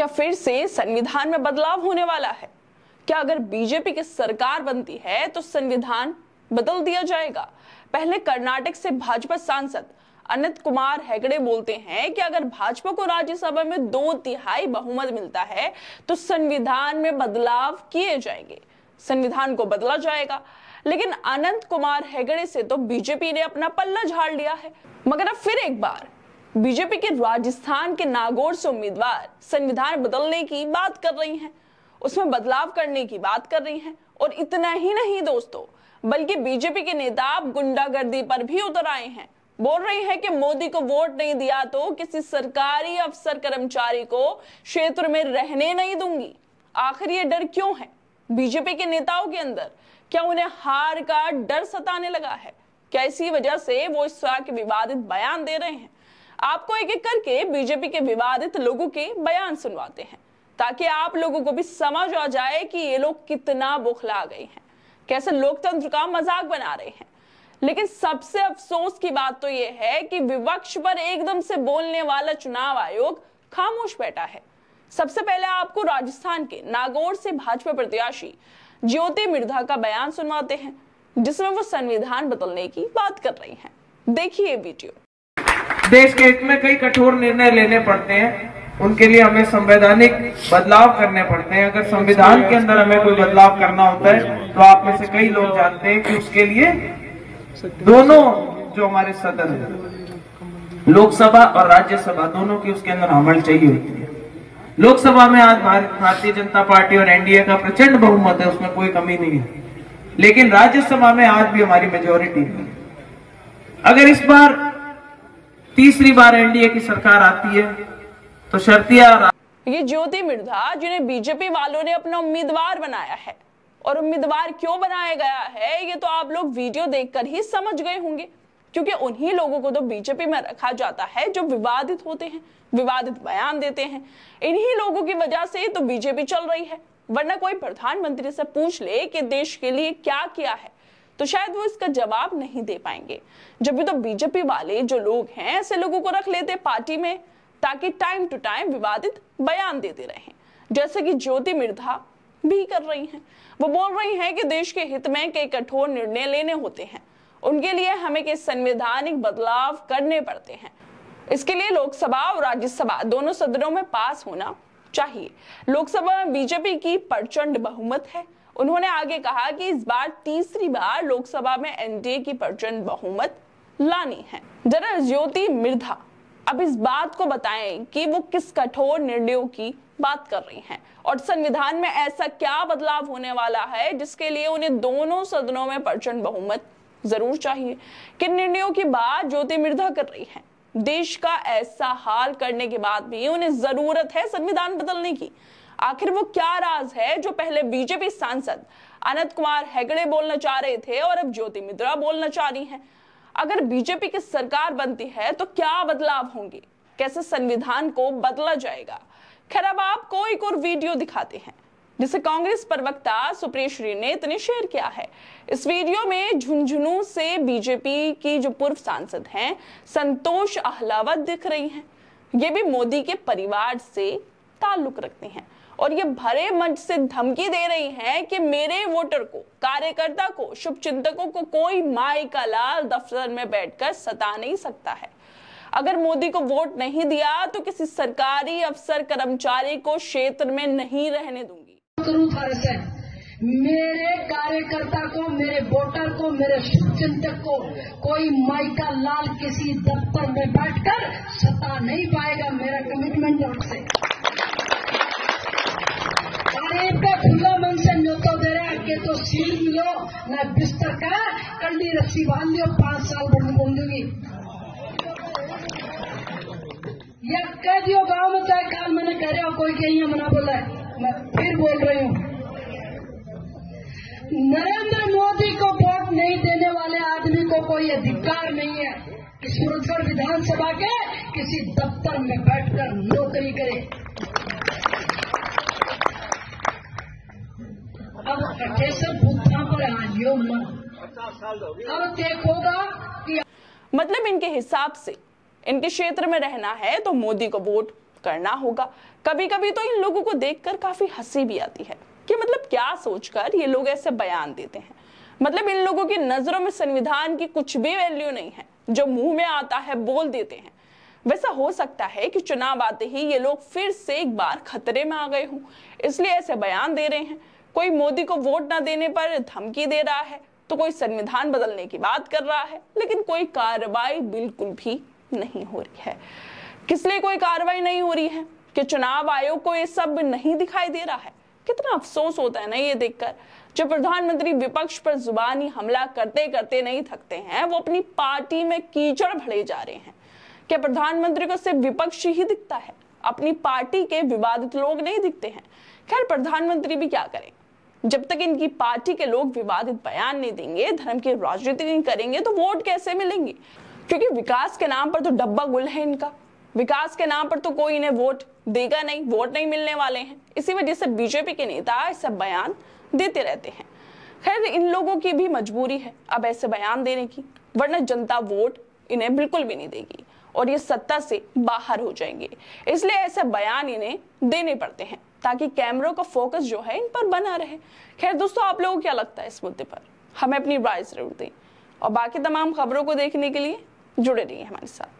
क्या फिर से संविधान में बदलाव होने वाला है? क्या अगर बीजेपी की सरकार बनती है तो संविधान बदल दिया जाएगा? पहले कर्नाटक से भाजपा सांसद अनंत कुमार हेगड़े बोलते हैं कि अगर भाजपा को राज्यसभा में 2/3 बहुमत मिलता है तो संविधान में बदलाव किए जाएंगे, संविधान को बदला जाएगा। लेकिन अनंत कुमार हेगड़े से तो बीजेपी ने अपना पल्ला झाड़ लिया है। मगर अब फिर एक बार बीजेपी के राजस्थान के नागौर से उम्मीदवार संविधान बदलने की बात कर रही हैं, उसमें बदलाव करने की बात कर रही हैं। और इतना ही नहीं दोस्तों, बल्कि बीजेपी के नेता अब गुंडागर्दी पर भी उतर आए हैं। बोल रही है कि मोदी को वोट नहीं दिया तो किसी सरकारी अफसर कर्मचारी को क्षेत्र में रहने नहीं दूंगी। आखिर ये डर क्यों है बीजेपी के नेताओं के अंदर? क्या उन्हें हार का डर सताने लगा है? क्या इसी वजह से वो इस तरह के विवादित बयान दे रहे हैं? आपको एक एक करके बीजेपी के विवादित लोगों के बयान सुनवाते हैं ताकि आप लोगों को भी समझ आ जाए कि ये लोग कितना बौखला गए हैं, कैसे लोकतंत्र का मजाक बना रहे हैं। लेकिन सबसे अफसोस की बात तो यह है कि विपक्ष पर एकदम से बोलने वाला चुनाव आयोग खामोश बैठा है। सबसे पहले आपको राजस्थान के नागौर से भाजपा प्रत्याशी ज्योति मिर्धा का बयान सुनवाते हैं, जिसमें वो संविधान बदलने की बात कर रही हैं। देखिए वीडियो। देश के हित में कई कठोर निर्णय लेने पड़ते हैं, उनके लिए हमें संवैधानिक बदलाव करने पड़ते हैं। अगर संविधान के अंदर हमें कोई बदलाव करना होता है तो आप में से कई लोग जानते हैं कि उसके लिए दोनों जो हमारे सदन है, लोकसभा और राज्यसभा, दोनों की उसके अंदर अमल चाहिए होती है। लोकसभा में आज भारतीय जनता पार्टी और एनडीए का प्रचंड बहुमत है, उसमें कोई कमी नहीं है। लेकिन राज्यसभा में आज भी हमारी मेजोरिटी है। अगर इस बार तीसरी बार एनडीए की सरकार आती है तो शर्तिया। ये ज्योति मिर्धा जिन्हें बीजेपी वालों ने अपना उम्मीदवार बनाया है, और उम्मीदवार क्यों बनाया गया है ये तो आप लोग वीडियो देखकर ही समझ गए होंगे, क्योंकि उन्हीं लोगों को तो बीजेपी में रखा जाता है जो विवादित होते हैं, विवादित बयान देते हैं। इन्हीं लोगों की वजह से तो बीजेपी चल रही है। वरना कोई प्रधानमंत्री से पूछ ले कि देश के लिए क्या किया है तो शायद वो इसका जवाब नहीं दे पाएंगे। जब भी तो बीजेपी वाले जो लोग हैं ऐसे लोगों को रख लेते पार्टी में ताकि टाइम टू टाइम विवादित बयान देते रहें, जैसे कि ज्योति मिर्धा भी कर रही हैं। वो बोल रही हैं कि देश के हित में कई कठोर निर्णय लेने होते हैं, उनके लिए हमें कई संवैधानिक बदलाव करने पड़ते हैं। इसके लिए लोकसभा और राज्यसभा दोनों सदनों में पास होना चाहिए। लोकसभा में बीजेपी की प्रचंड बहुमत है। उन्होंने आगे कहा कि इस बार तीसरी बार लोकसभा में एनडीए की प्रचंड बहुमत लानी है। जरा ज्योति मिर्धा अब इस बात को बताएं कि वो किस कठोर निर्णयों की बात कर रही हैं और संविधान में ऐसा क्या बदलाव होने वाला है जिसके लिए उन्हें दोनों सदनों में प्रचंड बहुमत जरूर चाहिए। किन निर्णयों की बात ज्योति मिर्धा कर रही हैं? देश का ऐसा हाल करने के बाद भी उन्हें जरूरत है संविधान बदलने की। आखिर वो क्या राज है जो पहले बीजेपी सांसद अनंत कुमार हेगड़े बोलना चाह रहे थे और अब ज्योति मिर्धा बोलना चाह रही हैं? अगर बीजेपी की सरकार बनती है तो क्या बदलाव होंगे, कैसे संविधान को बदला जाएगा? खैर अब आपको एक और वीडियो दिखाते हैं जिसे कांग्रेस प्रवक्ता सुप्रिया श्रीनेत ने शेयर किया है। इस वीडियो में झुंझुनू से बीजेपी की जो पूर्व सांसद हैं संतोष अहलावत दिख रही हैं। ये भी मोदी के परिवार से ताल्लुक रखती हैं और ये भरे मंच से धमकी दे रही हैं कि मेरे वोटर को, कार्यकर्ता को, शुभचिंतकों को कोई माई का लाल दफ्तर में बैठकर सता नहीं सकता है। अगर मोदी को वोट नहीं दिया तो किसी सरकारी अफसर कर्मचारी को क्षेत्र में नहीं रहने दूंगी। मेरे कार्यकर्ता को, मेरे वोटर को, मेरे शुभचिंतक को कोई माई का लाल किसी दफ्तर में बैठकर सता नहीं पाएगा। मेरा कमिटमेंट आपसे। गरीब का खुला मन से न्योता दे रहे के तो सील लो ना बिस्तर का कंडी रस्सी बांध लो, 5 साल बंदूंगी या कह दियो गांव में चाहे काल मैंने कह रहा कोई कहीं मना बोला है। मैं फिर बोल रही हूँ, नरेंद्र मोदी को वोट नहीं देने वाले आदमी को कोई अधिकार नहीं है कि सूरजगढ़ विधानसभा के किसी दफ्तर में बैठकर नौकरी करे। अब कैसे बुद्धा पर आजियो अब देखोगा कि मतलब इनके हिसाब से इनके क्षेत्र में रहना है तो मोदी को वोट करना होगा। कभी कभी तो इन लोगों को देखकर काफी हंसी भी आती है कि मतलब क्या सोचकर ये लोग ऐसे बयान देते हैं। मतलब इन लोगों की नजरों में संविधान की कुछ भी वैल्यू नहीं है, जो मुंह में आता है बोल देते हैं। वैसा हो सकता है कि चुनाव आते ही ये लोग फिर से एक बार खतरे में आ गए हों, इसलिए ऐसे बयान दे रहे हैं। कोई मोदी को वोट न देने पर धमकी दे रहा है, तो कोई संविधान बदलने की बात कर रहा है, लेकिन कोई कार्रवाई बिल्कुल भी नहीं हो रही है। किस लिए कोई कार्रवाई नहीं हो रही है? कि चुनाव आयोग को ये सब नहीं दिखाई दे रहा है। कितना अफसोस होता है ना ये देखकर, जब प्रधानमंत्री विपक्ष पर जुबानी हमला करते करते नहीं थकते हैं, वो अपनी पार्टी में कीचड़ भरे जा रहे हैं। क्या प्रधानमंत्री को सिर्फ विपक्ष ही दिखता है? अपनी पार्टी के विवादित लोग नहीं दिखते हैं? खैर, प्रधानमंत्री भी क्या करें, जब तक इनकी पार्टी के लोग विवादित बयान नहीं देंगे, धर्म की राजनीति नहीं करेंगे, तो वोट कैसे मिलेंगे? क्योंकि विकास के नाम पर तो डब्बा गुल है इनका। विकास के नाम पर तो कोई इन्हें वोट देगा नहीं, वोट नहीं मिलने वाले हैं। इसी वजह से बीजेपी के नेता ऐसा बयान देते रहते हैं। खैर, इन लोगों की भी मजबूरी है अब ऐसे बयान देने की, वरना जनता वोट इन्हें बिल्कुल भी नहीं देगी और ये सत्ता से बाहर हो जाएंगे। इसलिए ऐसे बयान इन्हें देने पड़ते हैं ताकि कैमरों का फोकस जो है इन पर बना रहे। खैर दोस्तों, आप लोगों को क्या लगता है इस मुद्दे पर? हमें अपनी राय जरूर दें और बाकी तमाम खबरों को देखने के लिए जुड़े रहिए हमारे साथ।